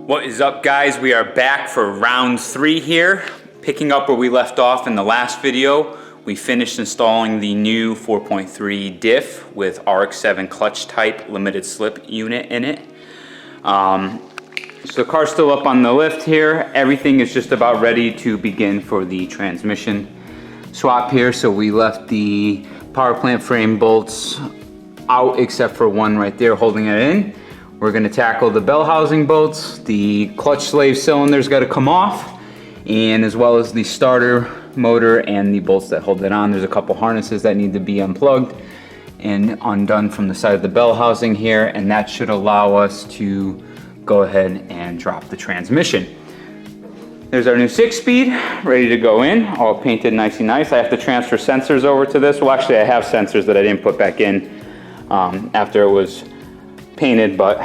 What is up, guys? We are back for round 3 here, picking up where we left off in the last video. We finished installing the new 4.3 diff with RX-7 clutch type limited slip unit in it. So the car's still up on the lift here. Everything is just about ready to begin for the transmission swap here. So we left the power plant frame bolts out except for one right there holding it in. We're going to tackle the bell housing bolts. The clutch slave cylinder's got to come off, and as well as the starter motor and the bolts that hold it on. There's a couple harnesses that need to be unplugged and undone from the side of the bell housing here, and that should allow us to go ahead and drop the transmission. There's our new 6-speed ready to go in, all painted nicely nice. I have to transfer sensors over to this. Well, actually I have sensors that I didn't put back in after it was painted, but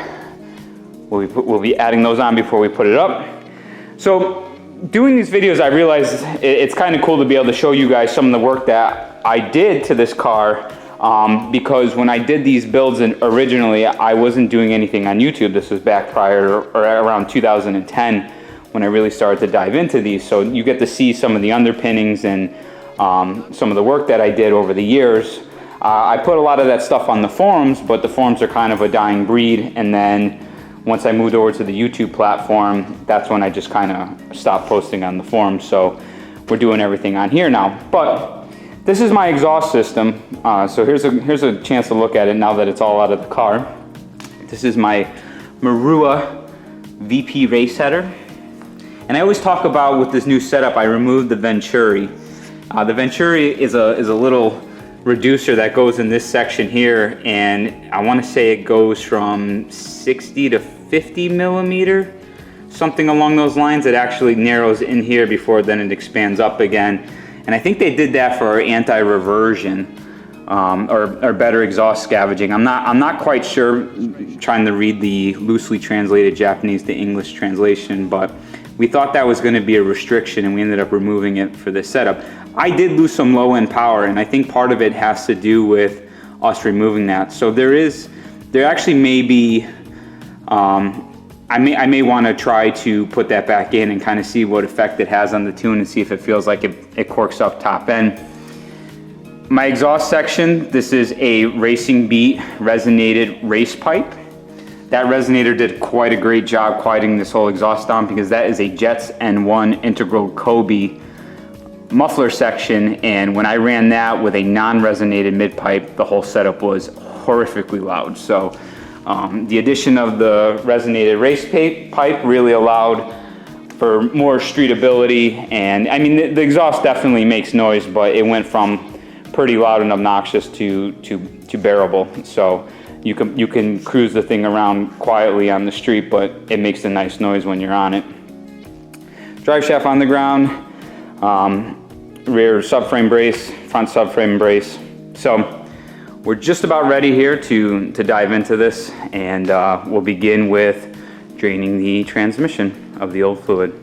we'll be adding those on before we put it up. So doing these videos, I realized it's kind of cool to be able to show you guys some of the work that I did to this car, because when I did these builds originally, I wasn't doing anything on YouTube. This was back prior, or around 2010, when I really started to dive into these. So you get to see some of the underpinnings and some of the work that I did over the years. I put a lot of that stuff on the forums, but the forums are kind of a dying breed. And then once I moved over to the YouTube platform, that's when I just kind of stopped posting on the forums. So we're doing everything on here now. But this is my exhaust system. So here's a chance to look at it now that it's all out of the car. This is my Marua VP race header. And I always talk about with this new setup, I removed the Venturi. The Venturi is a little reducer that goes in this section here, and I want to say it goes from 60 to 50 millimeter, something along those lines. It actually narrows in here before then it expands up again, and I think they did that for anti-reversion or better exhaust scavenging. I'm not quite sure, trying to read the loosely translated Japanese to English translation, but we thought that was going to be a restriction, and we ended up removing it for this setup. I did lose some low end power, and I think part of it has to do with us removing that. So there actually may be, I may want to try to put that back in and kind of see what effect it has on the tune and see if it feels like it corks up top end. My exhaust section, this is a Racing Beat resonated race pipe. That resonator did quite a great job quieting this whole exhaust down, because that is a Jets N1 integral Kobe muffler section, and when I ran that with a non-resonated mid-pipe, the whole setup was horrifically loud. So the addition of the resonated race pipe really allowed for more streetability, and I mean the exhaust definitely makes noise, but it went from pretty loud and obnoxious to bearable. So you can cruise the thing around quietly on the street, but it makes a nice noise when you're on it. Drive shaft on the ground. Rear subframe brace, front subframe brace. So we're just about ready here to dive into this, and we'll begin with draining the transmission of the old fluid.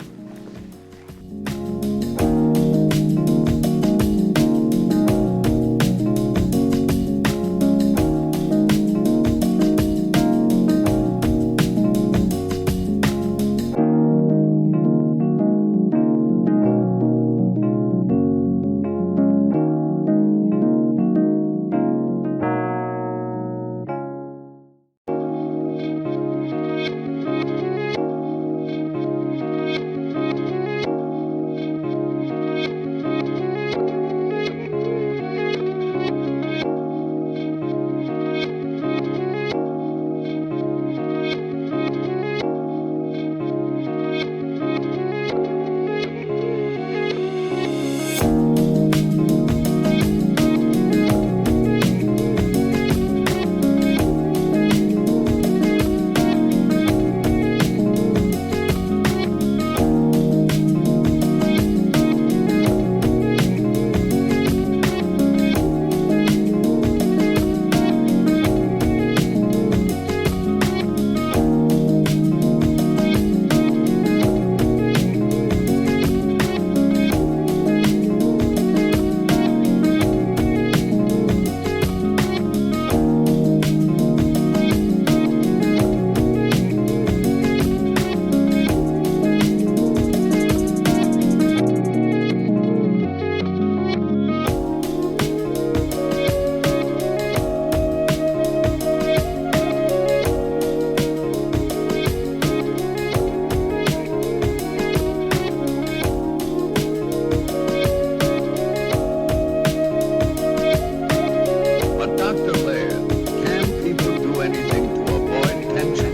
Dr. Laird, can people do anything to avoid tension?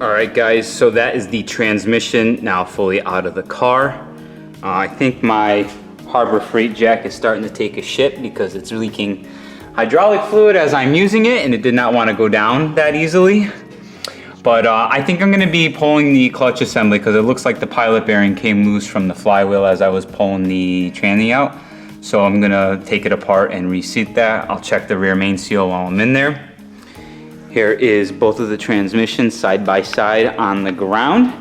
Alright guys, so that is the transmission now fully out of the car. I think my Harbor Freight jack is starting to take a shit because it's leaking hydraulic fluid as I'm using it, and it did not want to go down that easily. But I think I'm going to be pulling the clutch assembly because it looks like the pilot bearing came loose from the flywheel as I was pulling the tranny out. So I'm going to take it apart and reseat that. I'll check the rear main seal while I'm in there. Here is both of the transmissions side by side on the ground.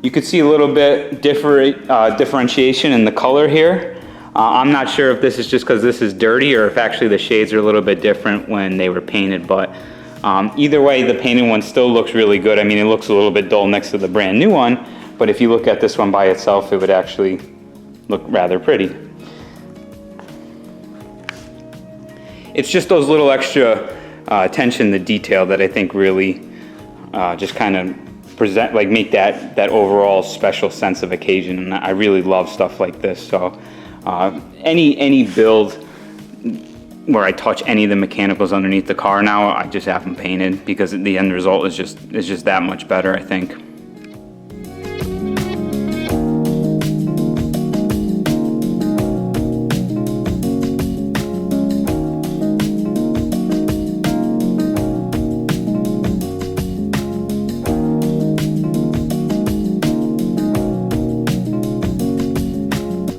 You can see a little bit differentiation in the color here. I'm not sure if this is just because this is dirty or if actually the shades are a little bit different when they were painted, but either way, the painted one still looks really good. I mean, it looks a little bit dull next to the brand new one, but if you look at this one by itself, it would actually look rather pretty. It's just those little extra attention to detail that I think really just kind of present, like make that overall special sense of occasion, and I really love stuff like this. So any build where I touch any of the mechanicals underneath the car now, I just have them painted because the end result is just that much better, I think.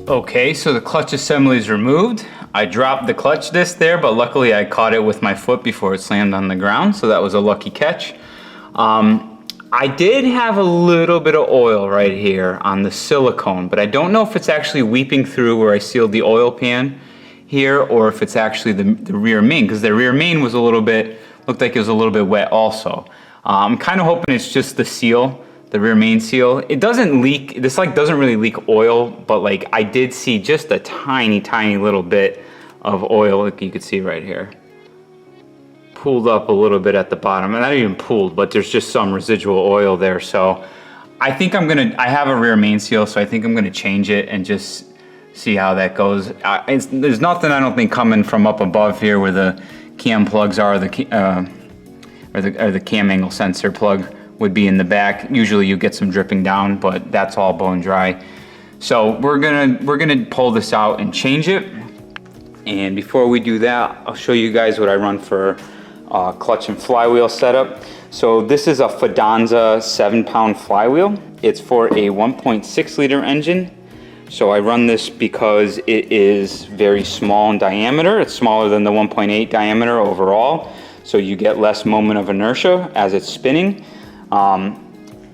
Okay, so the clutch assembly is removed. I dropped the clutch disc there, but luckily I caught it with my foot before it slammed on the ground, so that was a lucky catch. I did have a little bit of oil right here on the silicone, but I don't know if it's actually weeping through where I sealed the oil pan here, or if it's actually the rear main, because the rear main was looked like it was a little bit wet also. I'm kind of hoping it's just the seal, the rear main seal. It doesn't leak, this like doesn't really leak oil, but like I did see just a tiny little bit of oil, like you could see right here. Pooled up a little bit at the bottom, and not even pooled, but there's just some residual oil there. So I think I have a rear main seal, so I think I'm gonna change it and just see how that goes. There's nothing, I don't think, coming from up above here where the cam plugs are, or the cam angle sensor plug would be in the back. Usually you get some dripping down, but that's all bone dry. So we're gonna pull this out and change it. And before we do that, I'll show you guys what I run for clutch and flywheel setup. So this is a Fidanza 7-pound flywheel. It's for a 1.6 liter engine. So I run this because it is very small in diameter. It's smaller than the 1.8 diameter overall. So you get less moment of inertia as it's spinning.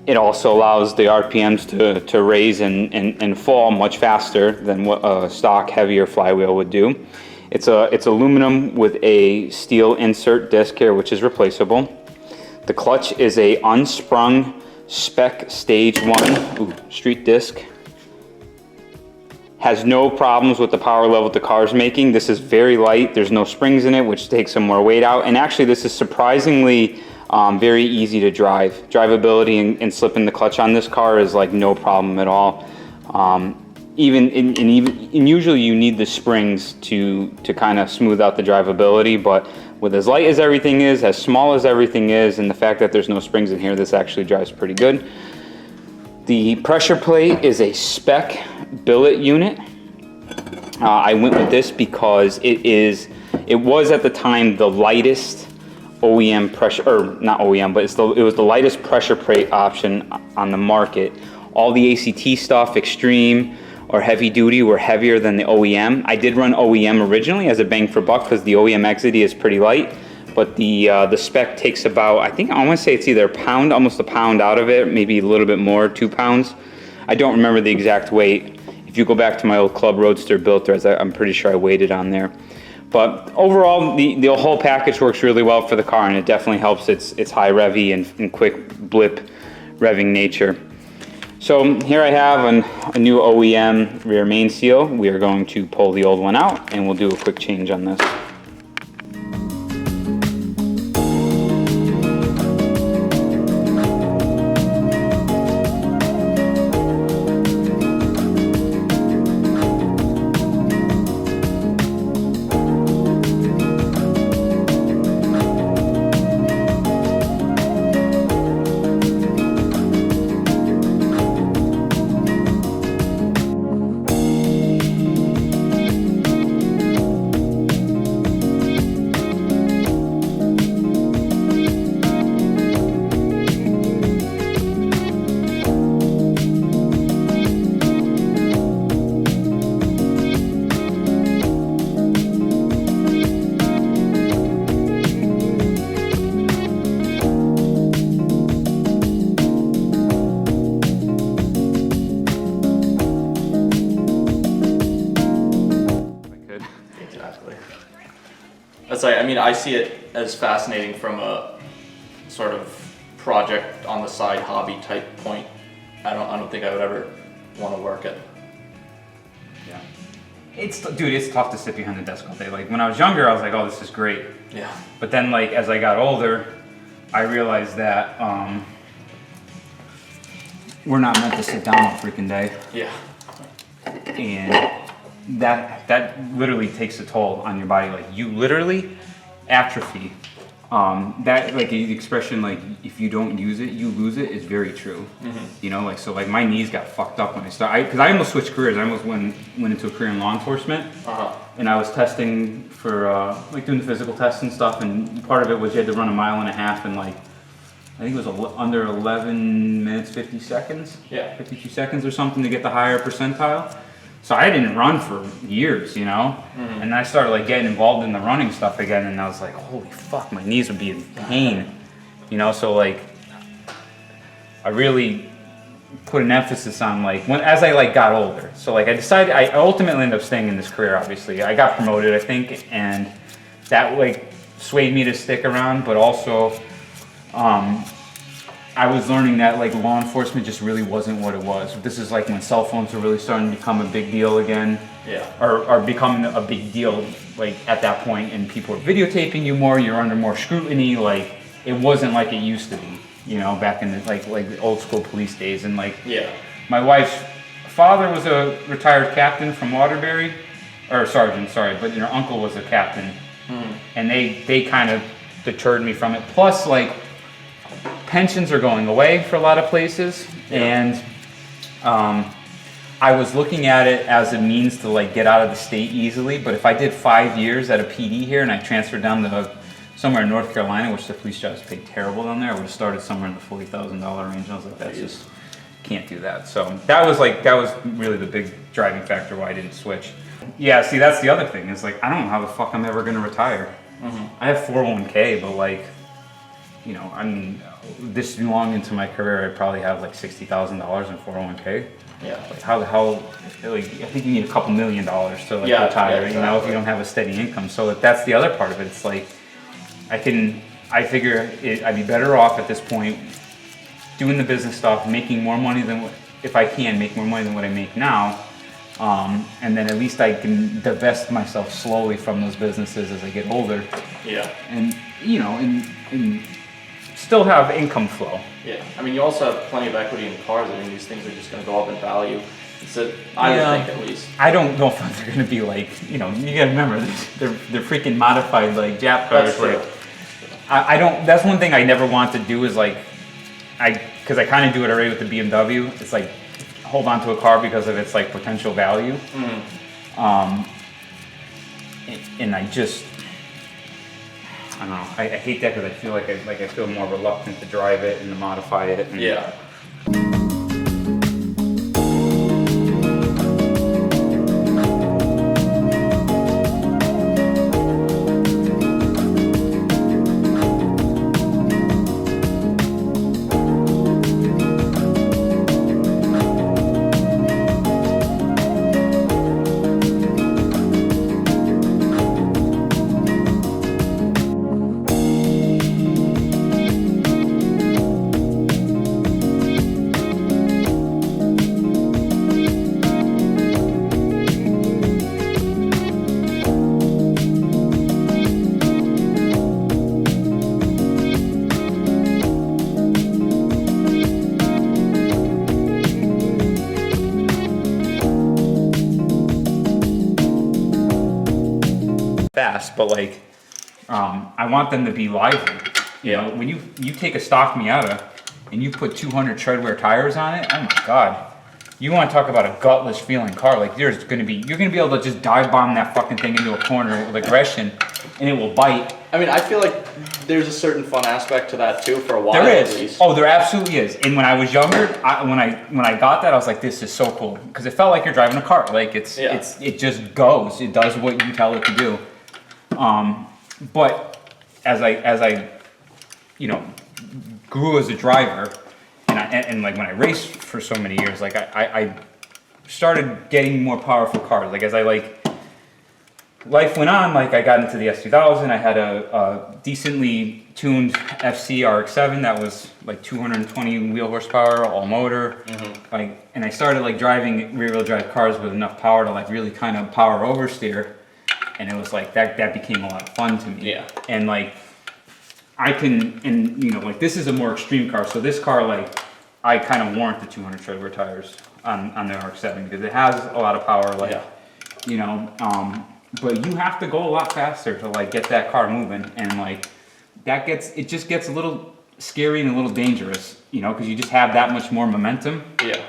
It also allows the RPMs to raise and fall much faster than what a stock heavier flywheel would do. It's aluminum with a steel insert disc here, which is replaceable. The clutch is a unsprung spec stage 1 street disc. Has no problems with the power level the car is making. This is very light. There's no springs in it, which takes some more weight out. And actually, this is surprisingly very easy to drive. Drivability and slipping the clutch on this car is like no problem at all. Usually you need the springs to kind of smooth out the drivability, but with as light as everything is, as small as everything is, and the fact that there's no springs in here, this actually drives pretty good. The pressure plate is a spec billet unit. I went with this because it was at the time the lightest OEM pressure, or not OEM, but it was the lightest pressure plate option on the market. All the ACT stuff, Extreme or Heavy Duty, were heavier than the OEM. I did run OEM originally as a bang for buck because the OEM XD is pretty light, but the spec takes about, I want to say it's either a pound, almost a pound out of it, maybe a little bit more, 2 pounds. I don't remember the exact weight. If you go back to my old Club Roadster built there, I'm pretty sure I weighed it on there. But overall, the whole package works really well for the car, and it definitely helps its high revvy and quick blip revving nature. So here I have a new OEM rear main seal. We are going to pull the old one out, and we'll do a quick change on this. That's like, I mean, I see it as fascinating from a sort of project on the side hobby type point. I don't think I would ever want to work it. Yeah. Dude, it's tough to sit behind the desk all day. Like when I was younger, I was like, oh, this is great. Yeah. But then like as I got older, I realized that we're not meant to sit down all freaking day. Yeah. And that literally takes a toll on your body. Like you literally atrophy. That like the expression like if you don't use it, you lose it is very true. Mm-hmm. You know, like so like my knees got fucked up when I started. Because I almost switched careers. I almost went into a career in law enforcement. And I was testing for like doing the physical tests and stuff. And part of it was you had to run a mile and a half in like I think it was under 11 minutes 50 seconds. Yeah. 52 seconds or something to get the higher percentile. So I didn't run for years, you know? Mm-hmm. And I started like getting involved in the running stuff again, and I was like, holy fuck, my knees would be in pain. You know, so like, I really put an emphasis on like, as I like got older. So like I decided, I ultimately ended up staying in this career, obviously. I got promoted, I think, and that like swayed me to stick around, but also, I was learning that like law enforcement just really wasn't what it was. This is like when cell phones were really starting to become a big deal again. Yeah. Or becoming a big deal like at that point, and people are videotaping you more, you're under more scrutiny. Like it wasn't like it used to be, you know, back in the like the old school police days. And like my wife's father was a retired captain from Waterbury, or sergeant, sorry, but her uncle was a captain. And they kind of deterred me from it. Plus like pensions are going away for a lot of places, and I was looking at it as a means to like get out of the state easily. But if I did 5 years at a PD here and I transferred down to somewhere in North Carolina, which the police jobs paid terrible down there, I would have started somewhere in the $40,000 range. And I was like, that's just can't do that. So that was really the big driving factor why I didn't switch. Yeah, see, that's the other thing is like I don't know how the fuck I'm ever gonna retire. I have 401k, but like, you know, I mean, this long into my career, I probably have like $60,000 in 401k. Yeah. Like how the hell? Like I think you need a couple $1 million to like retire. Yeah, exactly. You know, if you don't have a steady income. So that's the other part of it. It's like I figure I'd be better off at this point doing the business stuff, making more money than if I can make more money than what I make now. And then at least I can divest myself slowly from those businesses as I get older. Yeah. And you know, and still have income flow. Yeah. I mean, you also have plenty of equity in cars. I mean, these things are just going to go up in value. So I would think at least. I don't know if they're going to be like, you know, you got to remember they're freaking modified like Jap cars. Like, I don't. That's one thing I never want to do is like, because I kind of do it already with the BMW. It's like hold on to a car because of its like potential value. And I just, I don't know. I hate that because I feel like I feel more reluctant to drive it and to modify it. And yeah. fast, but like, I want them to be lively. You know, when you take a stock Miata and you put 200 treadwear tires on it, oh my God. You want to talk about a gutless feeling car, like you're gonna be able to just dive bomb that fucking thing into a corner with aggression and it will bite. I mean, I feel like there's a certain fun aspect to that too, for a while There at is. least. Oh, there absolutely is. And when I was younger, when I got that, I was like, this is so cool. Because it felt like you're driving a car. Like it just goes. It does what you tell it to do. But as I grew as a driver, and like when I raced for so many years, like I started getting more powerful cars. Like as life went on, like I got into the S2000. I had a decently tuned FC RX-7 that was like 220 wheel horsepower, all motor. Like, and I started like driving rear-wheel drive cars with enough power to like really kind of power oversteer, and it was like that became a lot of fun to me. Yeah. And like like this is a more extreme car. So this car, like I kind of warrant the 200 treadwear tires on the RX-7 because it has a lot of power. Like, but you have to go a lot faster to like get that car moving, and like it just gets a little scary and a little dangerous, because you just have that much more momentum. Yeah.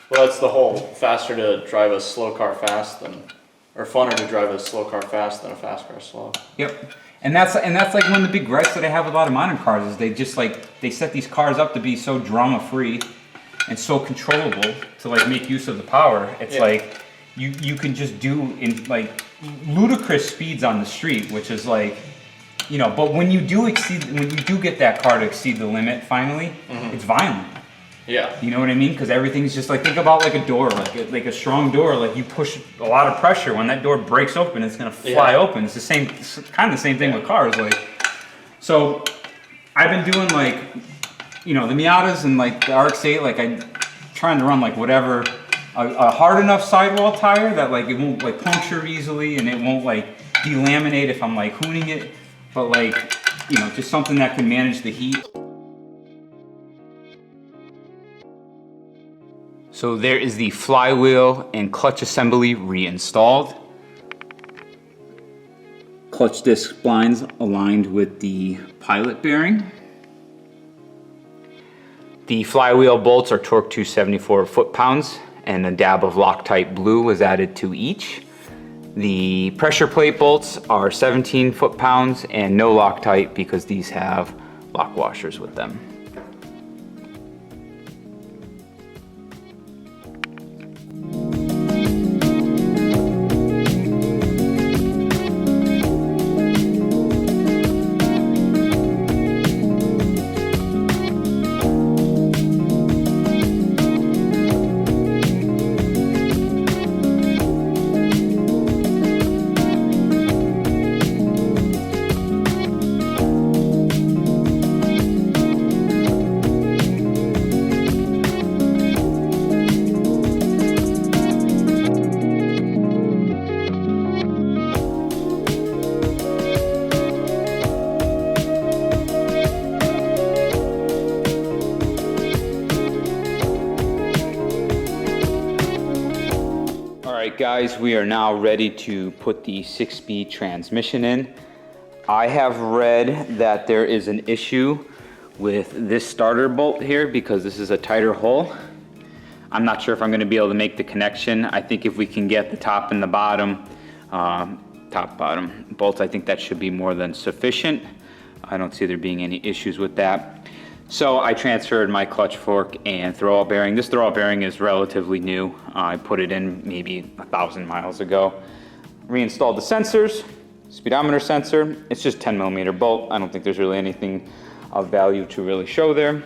Well, that's the whole faster to drive a slow car fast or funner to drive a slow car fast than a fast car slow. Yep. And that's like one of the big gripes that I have with a lot of modern cars is they set these cars up to be so drama free and so controllable to like make use of the power. It's like you can just do in like ludicrous speeds on the street, which is like, but when you do get that car to exceed the limit finally, it's violent. Yeah. You know what I mean? Because everything's just like, think about like a door, like a strong door, like you push a lot of pressure. When that door breaks open, it's gonna fly open. It's kind of the same thing with cars. Like, so I've been doing like, the Miatas and like the RX-8, like I'm trying to run like whatever, a hard enough sidewall tire that like it won't like puncture easily and it won't like delaminate if I'm like hooning it, but like, just something that can manage the heat. So there is the flywheel and clutch assembly reinstalled. Clutch disc splines aligned with the pilot bearing. The flywheel bolts are torqued to 74 foot-pounds, and a dab of Loctite blue was added to each. The pressure plate bolts are 17 foot-pounds and no Loctite because these have lock washers with them. Alright guys, we are now ready to put the 6-speed transmission in. I have read that there is an issue with this starter bolt here because this is a tighter hole. I'm not sure if I'm going to be able to make the connection. I think if we can get the top and the bottom, top-bottom bolts, I think that should be more than sufficient. I don't see there being any issues with that. So I transferred my clutch fork and throwout bearing. This throwout bearing is relatively new. I put it in maybe 1,000 miles ago. Reinstalled the sensors, speedometer sensor. It's just 10mm bolt. I don't think there's really anything of value to really show there.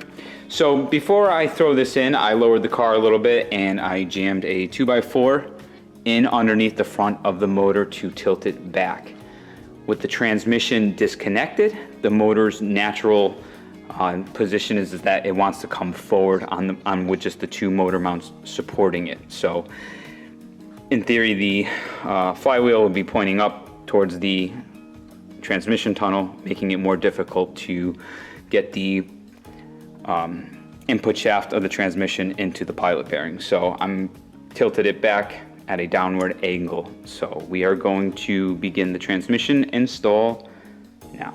So before I throw this in, I lowered the car a little bit and I jammed a 2x4 in underneath the front of the motor to tilt it back. With the transmission disconnected, the motor's natural position is that it wants to come forward on with just the two motor mounts supporting it. So in theory, the flywheel will be pointing up towards the transmission tunnel, making it more difficult to get the input shaft of the transmission into the pilot bearing. So I'm tilted it back at a downward angle. So we are going to begin the transmission install now.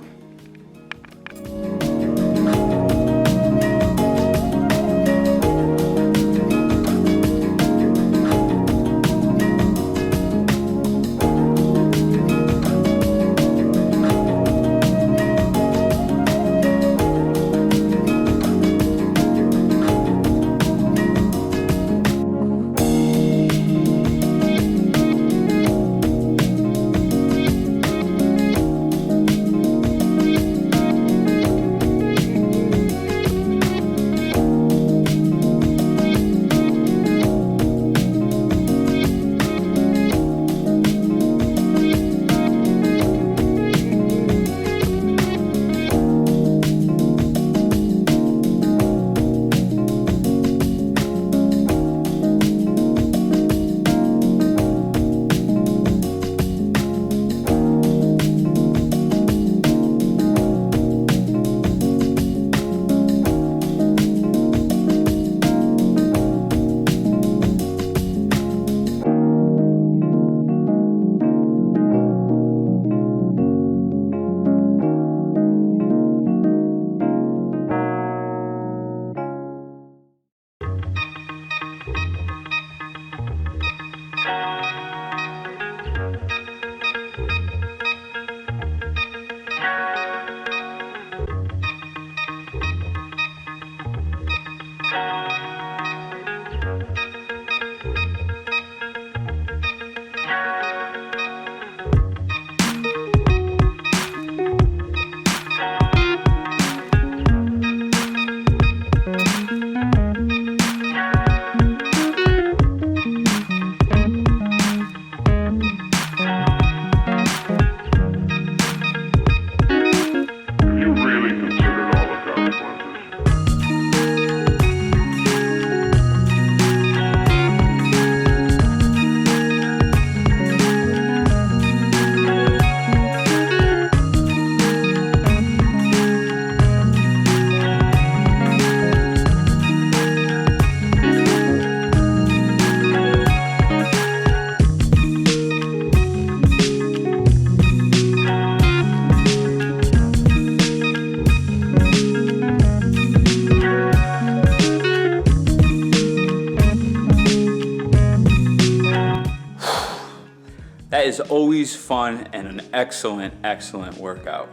That is always fun and an excellent, excellent workout.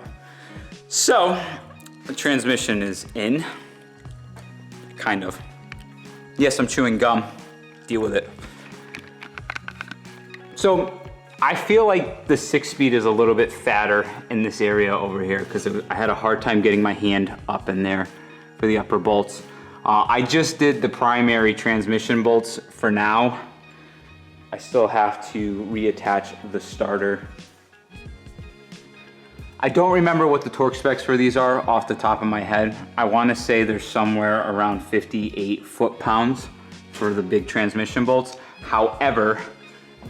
So, the transmission is in, kind of. Yes, I'm chewing gum, deal with it. So, I feel like the 6-speed is a little bit fatter in this area over here because I had a hard time getting my hand up in there for the upper bolts. I just did the primary transmission bolts for now. I still have to reattach the starter. I don't remember what the torque specs for these are off the top of my head. I want to say they're somewhere around 58 foot-pounds for the big transmission bolts. However,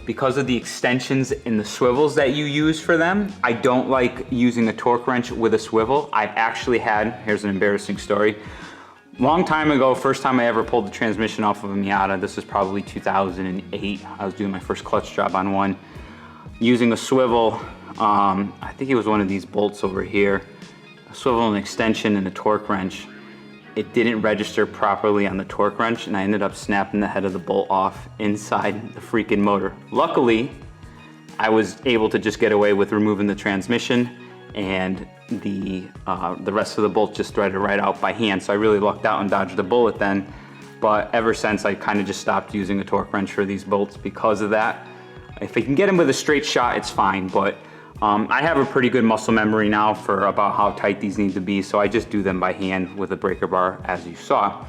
because of the extensions in the swivels that you use for them, I don't like using a torque wrench with a swivel. I've actually had, here's an embarrassing story. Long time ago, first time I ever pulled the transmission off of a Miata, this was probably 2008. I was doing my first clutch job on one. Using a swivel, I think it was one of these bolts over here, a swivel, an extension, and a torque wrench. It didn't register properly on the torque wrench, and I ended up snapping the head of the bolt off inside the freaking motor. Luckily, I was able to just get away with removing the transmission, and the rest of the bolts just threaded right out by hand. So I really lucked out and dodged a bullet then. But ever since, I kind of just stopped using a torque wrench for these bolts because of that. If I can get them with a straight shot, it's fine. But I have a pretty good muscle memory now for about how tight these need to be. So I just do them by hand with a breaker bar, as you saw.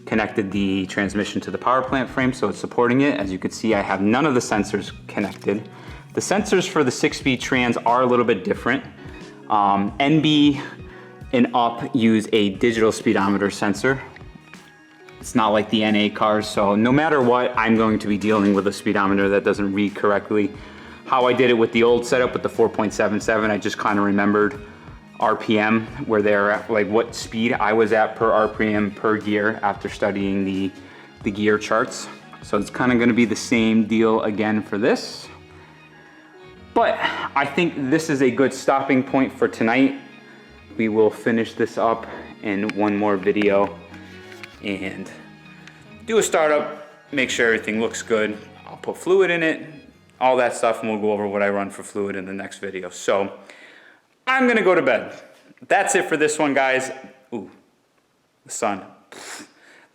Connected the transmission to the power plant frame, so it's supporting it. As you can see, I have none of the sensors connected. The sensors for the 6-speed trans are a little bit different. NB and up use a digital speedometer sensor. It's not like the NA cars, so no matter what, I'm going to be dealing with a speedometer that doesn't read correctly. How I did it with the old setup with the 4.77, I just kind of remembered RPM, where they're at, like what speed I was at per RPM per gear after studying the gear charts. So it's kind of going to be the same deal again for this. But I think this is a good stopping point for tonight. We will finish this up in one more video and do a startup, make sure everything looks good. I'll put fluid in it, all that stuff, and we'll go over what I run for fluid in the next video. So I'm gonna go to bed. That's it for this one, guys. Ooh, the sun.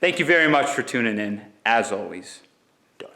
Thank you very much for tuning in. As always, done.